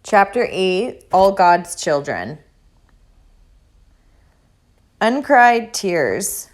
Chapter 8, All God's Children. Uncried tears.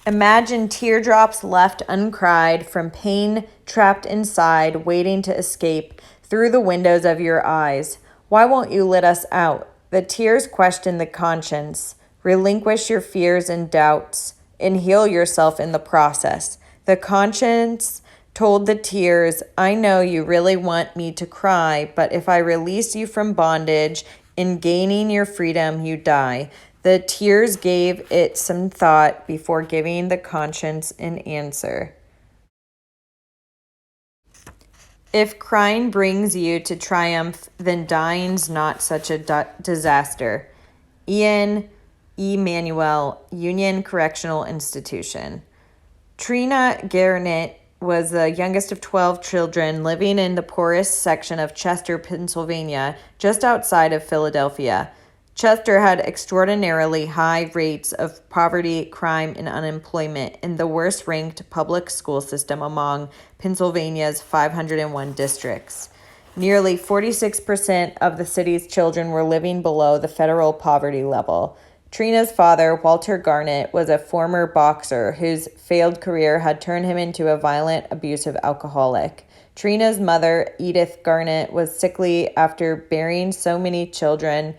Imagine teardrops left uncried from pain trapped inside, waiting to escape through the windows of your eyes. Why won't you let us out? The tears question the conscience. Relinquish your fears and doubts and heal yourself in the process. The conscience told the tears, I know you really want me to cry, but if I release you from bondage, in gaining your freedom, you die. The tears gave it some thought before giving the conscience an answer. If crying brings you to triumph, then dying's not such a disaster. Ian Emanuel, Union Correctional Institution. Trina Garin was the youngest of 12 children living in the poorest section of Chester, Pennsylvania, just outside of Philadelphia. Chester had extraordinarily high rates of poverty, crime, and unemployment, and the worst-ranked public school system among Pennsylvania's 501 districts. Nearly 46% of the city's children were living below the federal poverty level. Trina's father, Walter Garnett, was a former boxer whose failed career had turned him into a violent, abusive alcoholic. Trina's mother, Edith Garnett, was sickly after bearing so many children,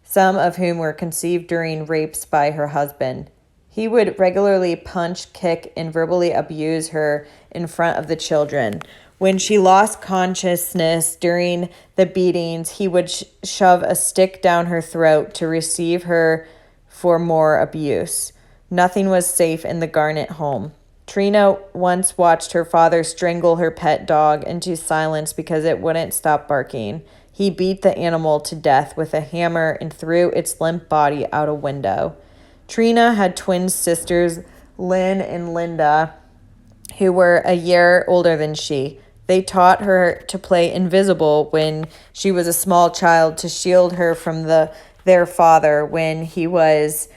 some of whom were conceived during rapes by her husband. He would regularly punch, kick, and verbally abuse her in front of the children. When she lost consciousness during the beatings, he would shove a stick down her throat to receive her for more abuse. Nothing was safe in the Garnett home. Trina once watched her father strangle her pet dog into silence because it wouldn't stop barking. He beat the animal to death with a hammer and threw its limp body out a window. Trina had twin sisters, Lynn and Linda, who were a year older than she. They taught her to play invisible when she was a small child to shield her from their father when he was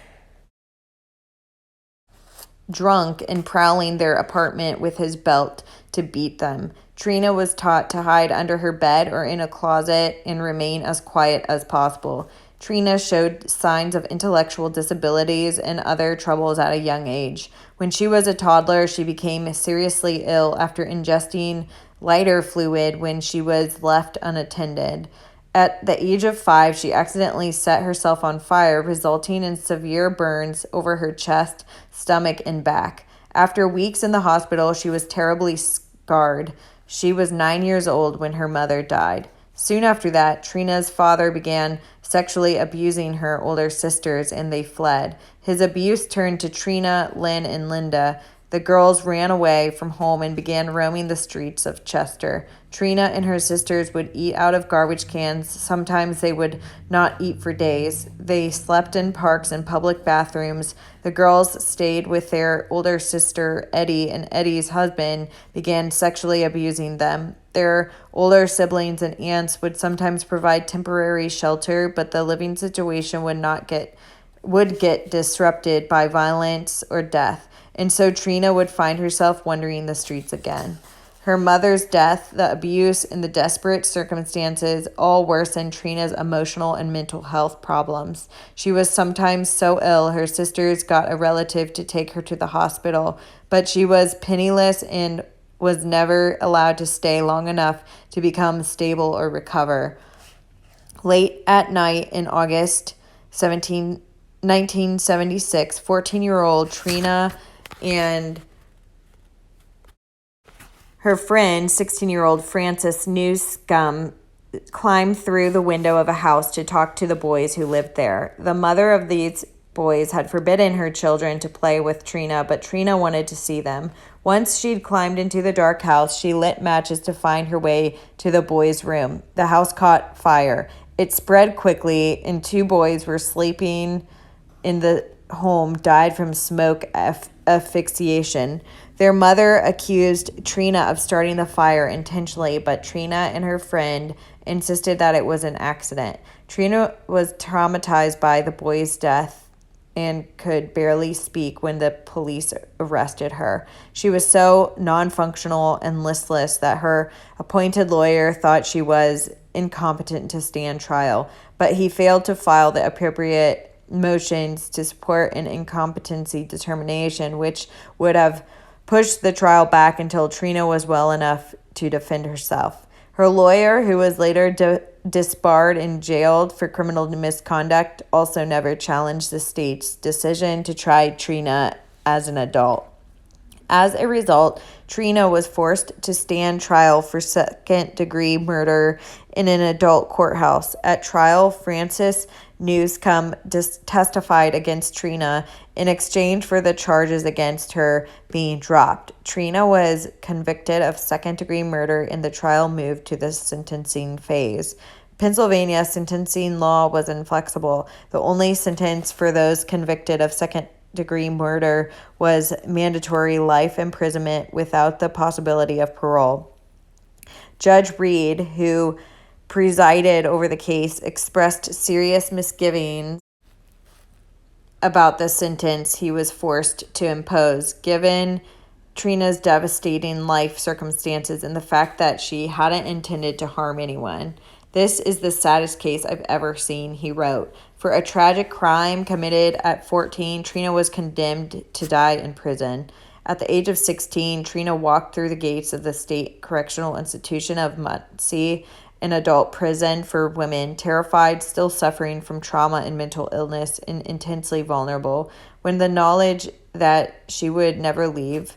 drunk and prowling their apartment with his belt to beat them. Trina was taught to hide under her bed or in a closet and remain as quiet as possible. Trina showed signs of intellectual disabilities and other troubles at a young age. When she was a toddler, she became seriously ill after ingesting lighter fluid when she was left unattended. At the age of 5, she accidentally set herself on fire, resulting in severe burns over her chest, stomach, and back. After weeks in the hospital, she was terribly scarred. She was 9 years old when her mother died. Soon after that, Trina's father began sexually abusing her older sisters, and they fled. His abuse turned to Trina, Lynn, and Linda. The girls ran away from home and began roaming the streets of Chester. Trina and her sisters would eat out of garbage cans. Sometimes they would not eat for days. They slept in parks and public bathrooms. The girls stayed with their older sister, Eddie, and Eddie's husband began sexually abusing them. Their older siblings and aunts would sometimes provide temporary shelter, but the living situation would get disrupted by violence or death. And so Trina would find herself wandering the streets again. Her mother's death, the abuse, and the desperate circumstances all worsened Trina's emotional and mental health problems. She was sometimes so ill, her sisters got a relative to take her to the hospital, but she was penniless and was never allowed to stay long enough to become stable or recover. Late at night in August 1976, 14-year-old Trina and her friend, 16-year-old Frances Newscomb, climbed through the window of a house to talk to the boys who lived there. The mother of these boys had forbidden her children to play with Trina, but Trina wanted to see them. Once she'd climbed into the dark house, she lit matches to find her way to the boys' room. The house caught fire. It spread quickly, and 2 boys were sleeping in the home died from smoke asphyxiation. Their mother accused Trina of starting the fire intentionally, but Trina and her friend insisted that it was an accident. Trina was traumatized by the boy's death and could barely speak when the police arrested her. She was so non-functional and listless that her appointed lawyer thought she was incompetent to stand trial, but he failed to file the appropriate motions to support an incompetency determination, which would have pushed the trial back until Trina was well enough to defend herself. Her lawyer, who was later disbarred and jailed for criminal misconduct, also never challenged the state's decision to try Trina as an adult. As a result, Trina was forced to stand trial for second-degree murder in an adult courthouse. At trial, Francis Newscomb testified against Trina in exchange for the charges against her being dropped. Trina was convicted of second-degree murder, and the trial moved to the sentencing phase. Pennsylvania sentencing law was inflexible. The only sentence for those convicted of second-degree murder was mandatory life imprisonment without the possibility of parole. Judge Reed, who presided over the case, expressed serious misgivings about the sentence he was forced to impose, given Trina's devastating life circumstances and the fact that she hadn't intended to harm anyone. "This is the saddest case I've ever seen," he wrote. For a tragic crime committed at 14, Trina was condemned to die in prison. At the age of 16, Trina walked through the gates of the State Correctional Institution of Muncie, an adult prison for women, terrified, still suffering from trauma and mental illness, and intensely vulnerable. With the knowledge that she would never leave,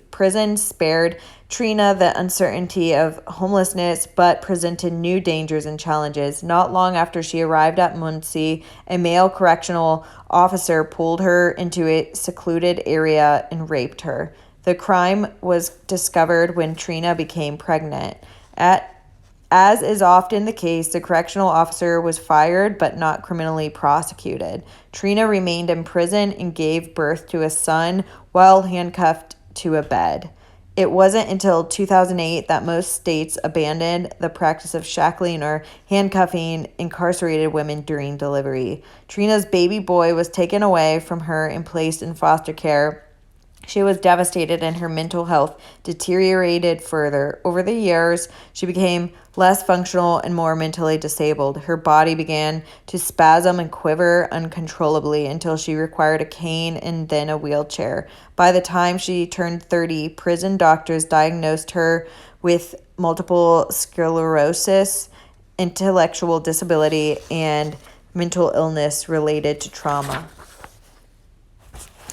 prison spared Trina the uncertainty of homelessness, but presented new dangers and challenges. Not long after she arrived at Muncie, a male correctional officer pulled her into a secluded area and raped her. The crime was discovered when Trina became pregnant. As is often the case, the correctional officer was fired but not criminally prosecuted. Trina remained in prison and gave birth to a son while handcuffed to a bed. It wasn't until 2008 that most states abandoned the practice of shackling or handcuffing incarcerated women during delivery. Trina's baby boy was taken away from her and placed in foster care. She was devastated and her mental health deteriorated further. Over the years, she became less functional and more mentally disabled. Her body began to spasm and quiver uncontrollably until she required a cane and then a wheelchair. By the time she turned 30, prison doctors diagnosed her with multiple sclerosis, intellectual disability, and mental illness related to trauma.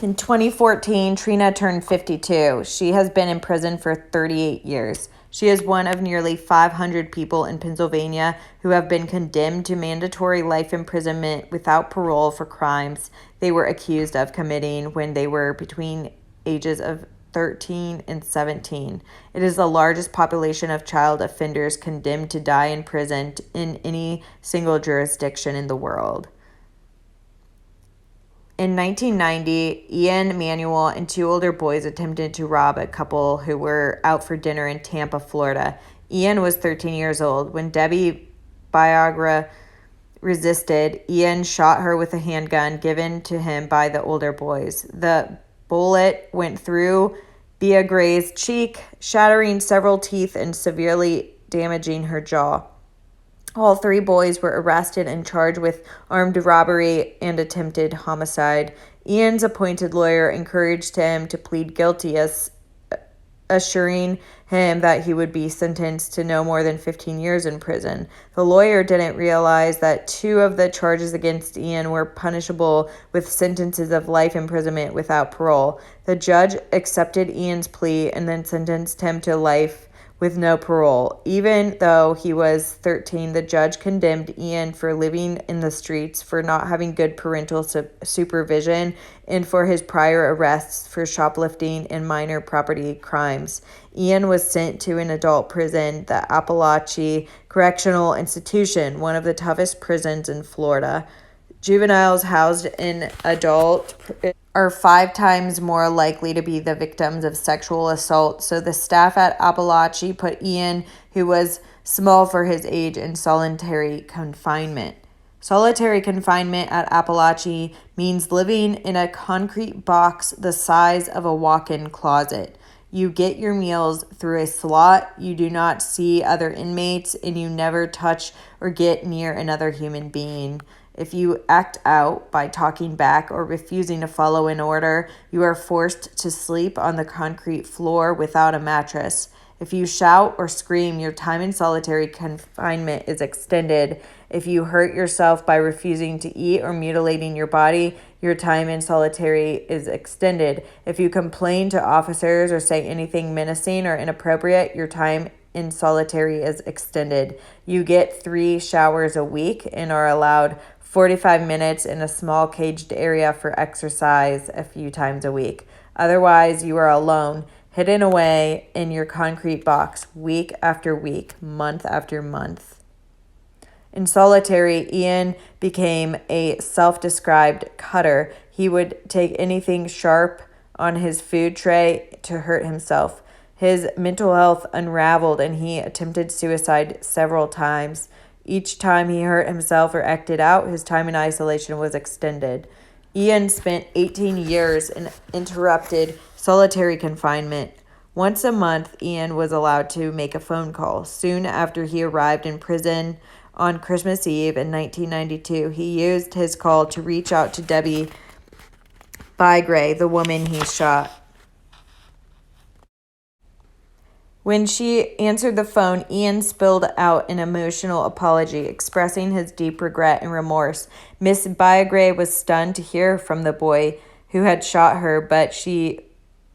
In 2014, Trina turned 52. She has been in prison for 38 years. She is one of nearly 500 people in Pennsylvania who have been condemned to mandatory life imprisonment without parole for crimes they were accused of committing when they were between ages of 13 and 17. It is the largest population of child offenders condemned to die in prison in any single jurisdiction in the world. In 1990, Ian, Manuel, and two older boys attempted to rob a couple who were out for dinner in Tampa, Florida. Ian was 13 years old. When Debbie Biagra resisted, Ian shot her with a handgun given to him by the older boys. The bullet went through Biagra's cheek, shattering several teeth and severely damaging her jaw. All three boys were arrested and charged with armed robbery and attempted homicide. Ian's appointed lawyer encouraged him to plead guilty, assuring him that he would be sentenced to no more than 15 years in prison. The lawyer didn't realize that two of the charges against Ian were punishable with sentences of life imprisonment without parole. The judge accepted Ian's plea and then sentenced him to life with no parole. Even though he was 13, the judge condemned Ian for living in the streets, for not having good parental supervision, and for his prior arrests for shoplifting and minor property crimes. Ian was sent to an adult prison, the Appalachia Correctional Institution, one of the toughest prisons in Florida. Juveniles housed in adult are 5 times more likely to be the victims of sexual assault, so the staff at Appalachia put Ian, who was small for his age, in solitary confinement. Solitary confinement at Appalachia means living in a concrete box the size of a walk-in closet. You get your meals through a slot, you do not see other inmates, and you never touch or get near another human being. If you act out by talking back or refusing to follow an order, you are forced to sleep on the concrete floor without a mattress. If you shout or scream, your time in solitary confinement is extended. If you hurt yourself by refusing to eat or mutilating your body, your time in solitary is extended. If you complain to officers or say anything menacing or inappropriate, your time in solitary is extended. You get 3 showers a week and are allowed 45 minutes in a small caged area for exercise a few times a week. Otherwise, you are alone, hidden away in your concrete box, week after week, month after month. In solitary, Ian became a self-described cutter. He would take anything sharp on his food tray to hurt himself. His mental health unraveled and he attempted suicide several times. Each time he hurt himself or acted out, his time in isolation was extended. Ian spent 18 years in interrupted solitary confinement. Once a month, Ian was allowed to make a phone call. Soon after he arrived in prison on Christmas Eve in 1992, he used his call to reach out to Debbie Bygray, the woman he shot. When she answered the phone, Ian spilled out an emotional apology, expressing his deep regret and remorse. Miss Bygray was stunned to hear from the boy who had shot her, but she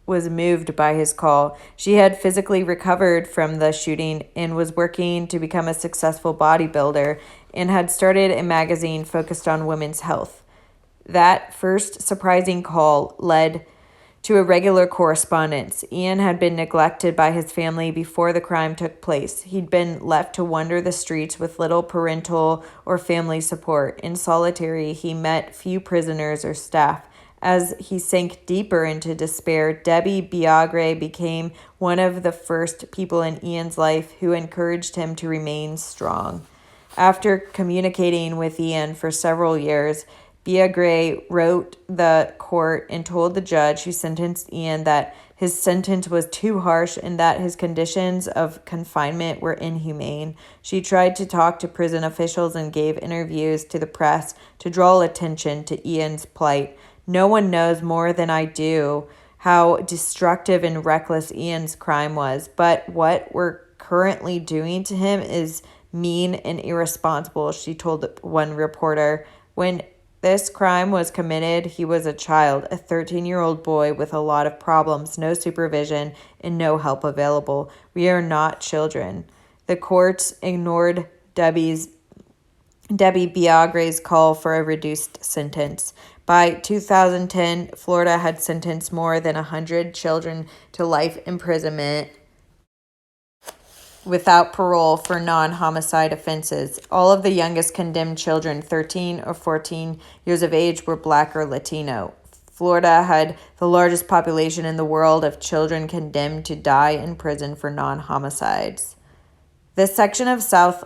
was moved by his call. She had physically recovered from the shooting and was working to become a successful bodybuilder and had started a magazine focused on women's health. That first surprising call led to a regular correspondence. Ian had been neglected by his family before the crime took place. He'd been left to wander the streets with little parental or family support. In solitary, he met few prisoners or staff. As he sank deeper into despair, Debbie Bygray became one of the first people in Ian's life who encouraged him to remain strong. After communicating with Ian for several years, Bygray wrote the court and told the judge who sentenced Ian that his sentence was too harsh and that his conditions of confinement were inhumane. She tried to talk to prison officials and gave interviews to the press to draw attention to Ian's plight. No one knows more than I do how destructive and reckless Ian's crime was, but what we're currently doing to him is mean and irresponsible, she told one reporter. When this crime was committed, he was a child, a 13-year-old boy with a lot of problems, no supervision, and no help available. We are not children. The courts ignored Debbie Bygray's call for a reduced sentence. By 2010, Florida had sentenced more than 100 children to life imprisonment without parole for non-homicide offenses. All of the youngest condemned children, 13 or 14 years of age, were Black or Latino. Florida had the largest population in the world of children condemned to die in prison for non-homicides. This section of South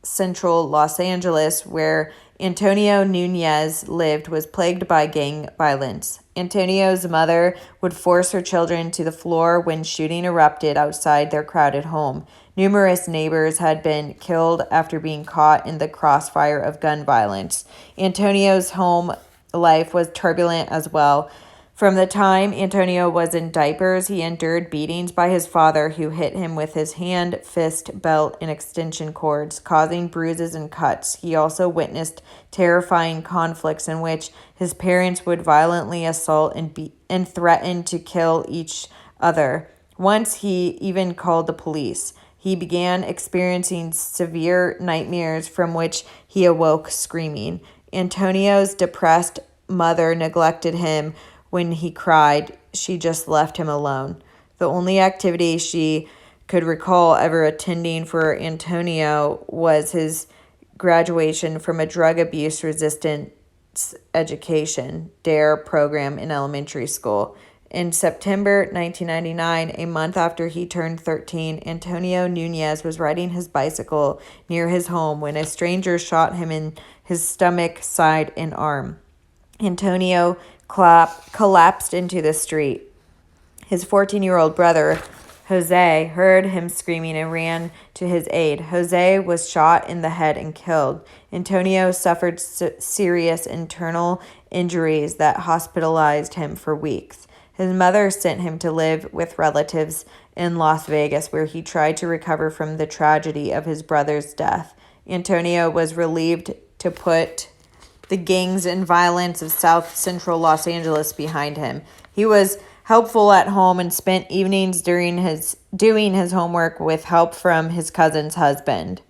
Central Los Angeles, where Antonio Nunez lived, was plagued by gang violence. Antonio's mother would force her children to the floor when shooting erupted outside their crowded home. Numerous neighbors had been killed after being caught in the crossfire of gun violence. Antonio's home life was turbulent as well. From the time Antonio was in diapers, he endured beatings by his father, who hit him with his hand, fist, belt, and extension cords, causing bruises and cuts. He also witnessed terrifying conflicts in which his parents would violently assault and threaten to kill each other. Once he even called the police. He began experiencing severe nightmares from which he awoke screaming. Antonio's depressed mother neglected him. When he cried, she just left him alone. The only activity she could recall ever attending for Antonio was his graduation from a drug abuse resistance education DARE program in elementary school. In September 1999, a month after he turned 13, Antonio Nunez was riding his bicycle near his home when a stranger shot him in his stomach, side, and arm. Antonio collapsed into the street. His 14-year-old brother, Jose, heard him screaming and ran to his aid. Jose was shot in the head and killed. Antonio suffered serious internal injuries that hospitalized him for weeks. His mother sent him to live with relatives in Las Vegas, where he tried to recover from the tragedy of his brother's death. Antonio was relieved to put the gangs and violence of South Central Los Angeles behind him. He was helpful at home and spent evenings doing his homework with help from his cousin's husband.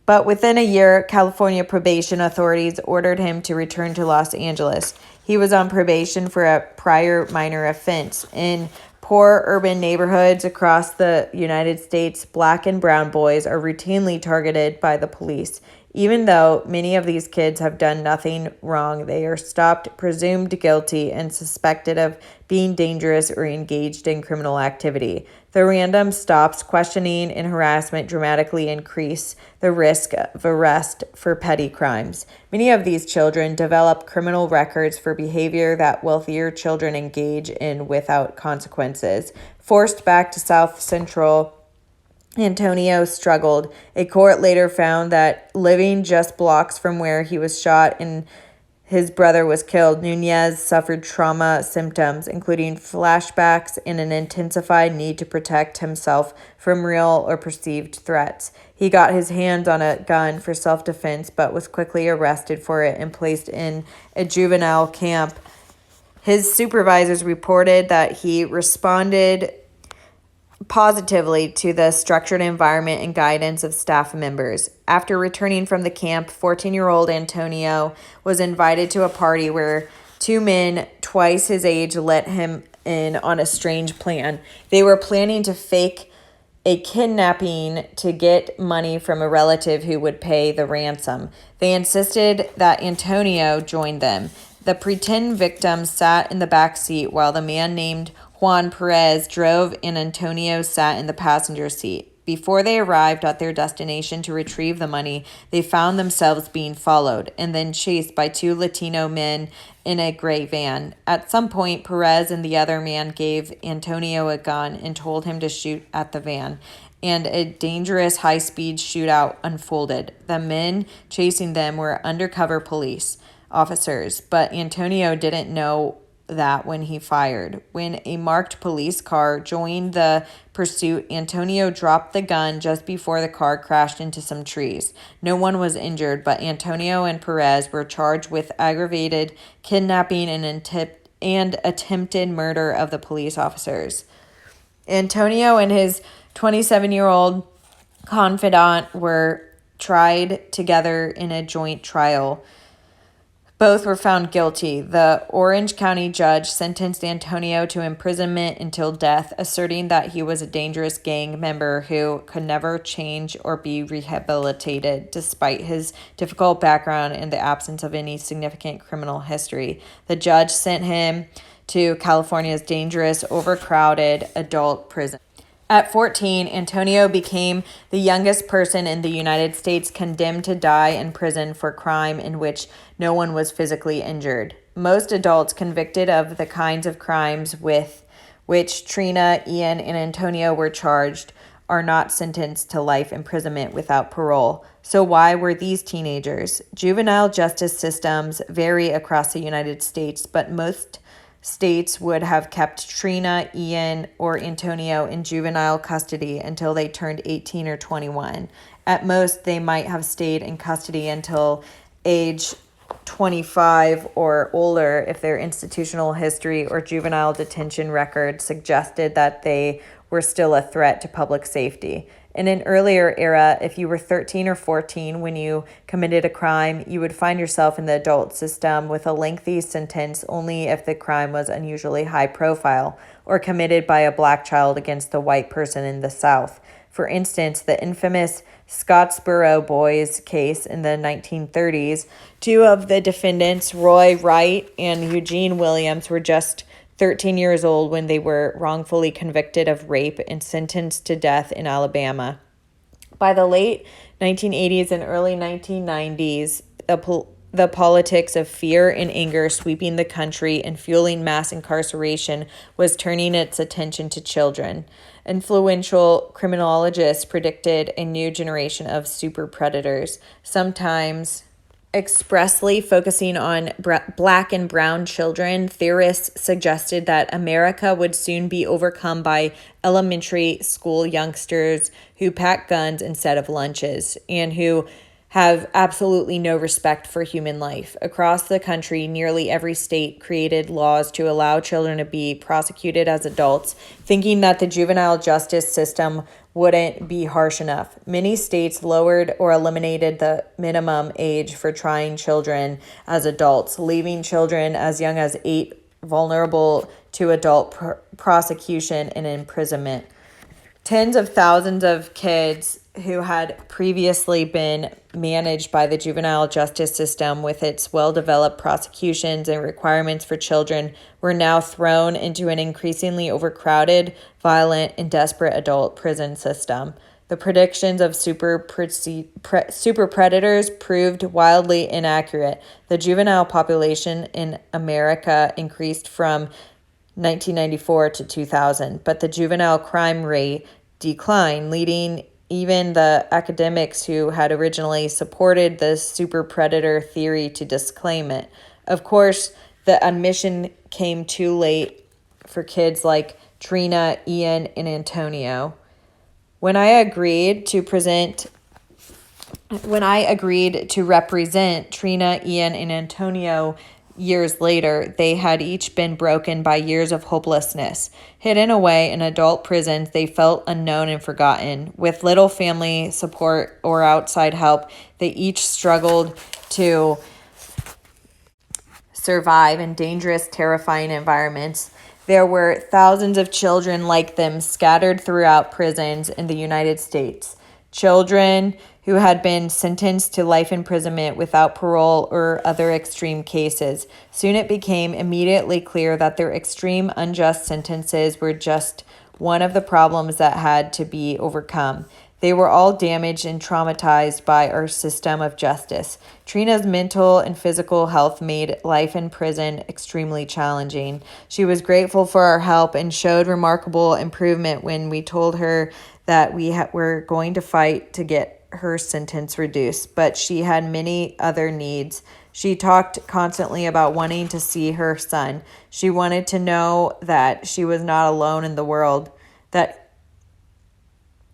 But within a year, California probation authorities ordered him to return to Los Angeles. He was on probation for a prior minor offense. In poor urban neighborhoods across the United States, black and brown boys are routinely targeted by the police. Even though many of these kids have done nothing wrong, they are stopped, presumed guilty, and suspected of being dangerous or engaged in criminal activity. The random stops, questioning, and harassment dramatically increase the risk of arrest for petty crimes. Many of these children develop criminal records for behavior that wealthier children engage in without consequences. Forced back to South Central, Antonio struggled. A court later found that living just blocks from where he was shot and his brother was killed, Nunez suffered trauma symptoms, including flashbacks and an intensified need to protect himself from real or perceived threats. He got his hands on a gun for self-defense, but was quickly arrested for it and placed in a juvenile camp. His supervisors reported that he responded positively to the structured environment and guidance of staff members. After returning from the camp, 14-year-old Antonio was invited to a party where two men twice his age let him in on a strange plan. They were planning to fake a kidnapping to get money from a relative who would pay the ransom. They insisted that Antonio join them. The pretend victim sat in the back seat while the man named Juan Perez drove and Antonio sat in the passenger seat. Before they arrived at their destination to retrieve the money, they found themselves being followed and then chased by two Latino men in a gray van. At some point, Perez and the other man gave Antonio a gun and told him to shoot at the van, and a dangerous high-speed shootout unfolded. The men chasing them were undercover police officers, but Antonio didn't know that when he fired. When a marked police car joined the pursuit, Antonio dropped the gun just before the car crashed into some trees. No one was injured, but Antonio and Perez were charged with aggravated kidnapping and attempted murder of the police officers. Antonio and his 27-year-old confidant were tried together in a joint trial. Both were found guilty. The Orange County judge sentenced Antonio to imprisonment until death, asserting that he was a dangerous gang member who could never change or be rehabilitated, despite his difficult background and the absence of any significant criminal history. The judge sent him to California's dangerous, overcrowded adult prison. At 14, Antonio became the youngest person in the United States condemned to die in prison for crime in which no one was physically injured. Most adults convicted of the kinds of crimes with which Trina, Ian, and Antonio were charged are not sentenced to life imprisonment without parole. So why were these teenagers? Juvenile justice systems vary across the United States, but most states would have kept Trina, Ian, or Antonio in juvenile custody until they turned 18 or 21. At most, they might have stayed in custody until age 25 or older if their institutional history or juvenile detention record suggested that they were still a threat to public safety. In an earlier era, if you were 13 or 14 when you committed a crime, you would find yourself in the adult system with a lengthy sentence only if the crime was unusually high profile or committed by a black child against a white person in the South. For instance, the infamous Scottsboro Boys case in the 1930s, two of the defendants, Wright and Eugene Williams, were just 13 years old when they were wrongfully convicted of rape and sentenced to death in Alabama. By the late 1980s and early 1990s, the politics of fear and anger sweeping the country and fueling mass incarceration was turning its attention to children. Influential criminologists predicted a new generation of super predators, sometimes expressly focusing on black and brown children. Theorists suggested that America would soon be overcome by elementary school youngsters who pack guns instead of lunches and who have absolutely no respect for human life. Across the country, nearly every state created laws to allow children to be prosecuted as adults, thinking that the juvenile justice system wouldn't be harsh enough. Many states lowered or eliminated the minimum age for trying children as adults, leaving children as young as 8 vulnerable to adult prosecution and imprisonment. Tens of thousands of kids who had previously been managed by the juvenile justice system with its well-developed prosecutions and requirements for children were now thrown into an increasingly overcrowded, violent, and desperate adult prison system. The predictions of super predators proved wildly inaccurate. The juvenile population in America increased from 1994 to 2000, but the juvenile crime rate declined, leading even the academics who had originally supported the super predator theory to disclaim it. Of course, the admission came too late for kids like Trina, Ian, and Antonio. When I agreed to represent Trina, Ian, and Antonio years later, they had each been broken by years of hopelessness. Hidden away in adult prisons, they felt unknown and forgotten. With little family support or outside help, they each struggled to survive in dangerous, terrifying environments. There were thousands of children like them scattered throughout prisons in the United States. Children who had been sentenced to life imprisonment without parole or other extreme cases. Soon it became immediately clear that their extreme unjust sentences were just one of the problems that had to be overcome. They were all damaged and traumatized by our system of justice. Trina's mental and physical health made life in prison extremely challenging. She was grateful for our help and showed remarkable improvement when we told her that we were going to fight to get her sentence reduced, but she had many other needs. She talked constantly about wanting to see her son. She wanted to know that she was not alone in the world, that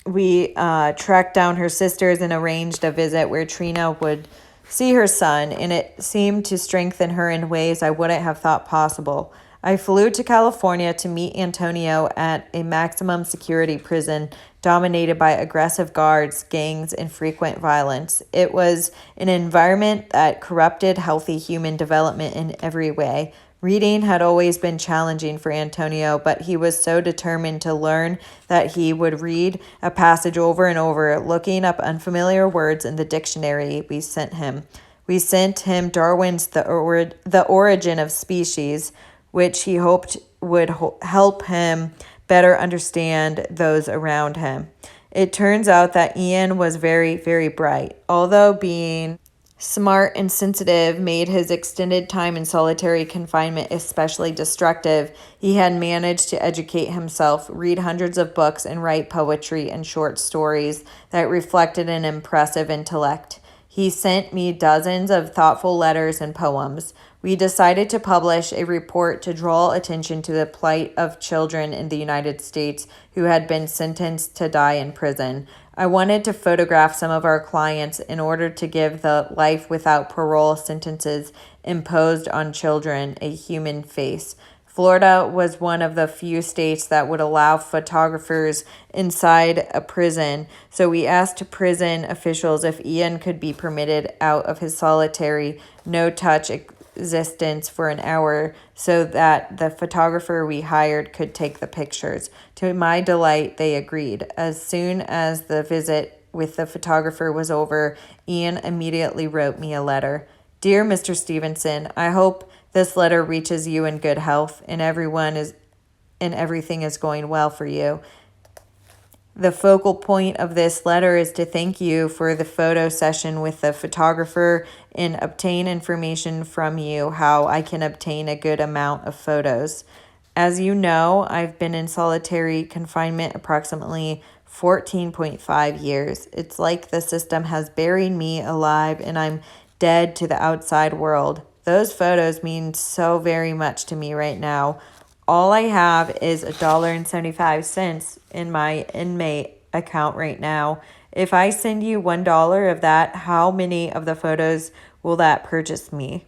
we tracked down her sisters and arranged a visit where Trina would see her son, and it seemed to strengthen her in ways I wouldn't have thought possible. I flew to California to meet Antonio at a maximum security prison dominated by aggressive guards, gangs, and frequent violence. It was an environment that corrupted healthy human development in every way. Reading had always been challenging for Antonio, but he was so determined to learn that he would read a passage over and over, looking up unfamiliar words in the dictionary we sent him. We sent him Darwin's The Origin of Species, which he hoped would help him better understand those around him. It turns out that Ian was very, very bright. Although being smart and sensitive made his extended time in solitary confinement especially destructive, he had managed to educate himself, read hundreds of books, and write poetry and short stories that reflected an impressive intellect. He sent me dozens of thoughtful letters and poems. We decided to publish a report to draw attention to the plight of children in the United States who had been sentenced to die in prison. I wanted to photograph some of our clients in order to give the life without parole sentences imposed on children a human face. Florida was one of the few states that would allow photographers inside a prison, so we asked prison officials if Ian could be permitted out of his solitary, no-touch existence for an hour so that the photographer we hired could take the pictures. To my delight, they agreed. As soon as the visit with the photographer was over, Ian immediately wrote me a letter. Dear Mr. Stevenson, I hope This letter reaches you in good health, and everything is going well for you. The focal point of this letter is to thank you for the photo session with the photographer and obtain information from you how I can obtain a good amount of photos. As you know, I've been in solitary confinement approximately 14.5 years. It's like the system has buried me alive and I'm dead to the outside world. Those photos mean so very much to me right now. All I have is $1.75 in my inmate account right now. If I send you $1 of that, how many of the photos will that purchase me?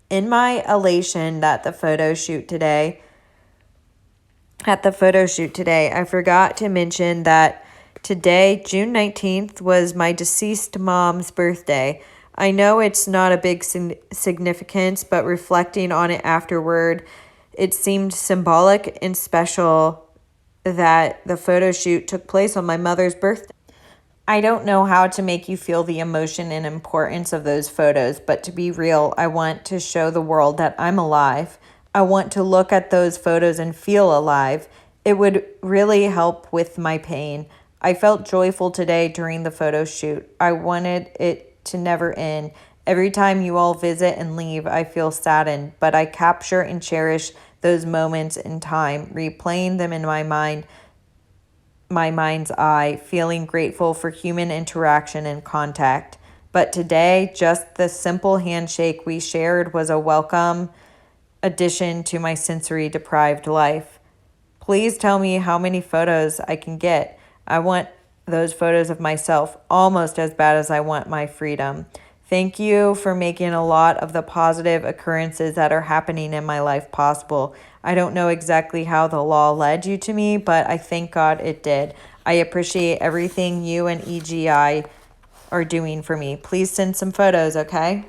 In my elation at the photo shoot today, I forgot to mention that today, June 19th, was my deceased mom's birthday. I know it's not a big significance, but reflecting on it afterward, it seemed symbolic and special that the photo shoot took place on my mother's birthday. I don't know how to make you feel the emotion and importance of those photos, but to be real, I want to show the world that I'm alive. I want to look at those photos and feel alive. It would really help with my pain. I felt joyful today during the photo shoot. I wanted it to never end. Every time you all visit and leave, I feel saddened, but I capture and cherish those moments in time, replaying them in my mind's eye, feeling grateful for human interaction and contact. But today, just the simple handshake we shared was a welcome addition to my sensory deprived life. Please tell me how many photos I can get. I want those photos of myself almost as bad as I want my freedom. Thank you for making a lot of the positive occurrences that are happening in my life possible. I don't know exactly how the law led you to me, but I thank God it did. I appreciate everything you and EGI are doing for me. Please send some photos, okay?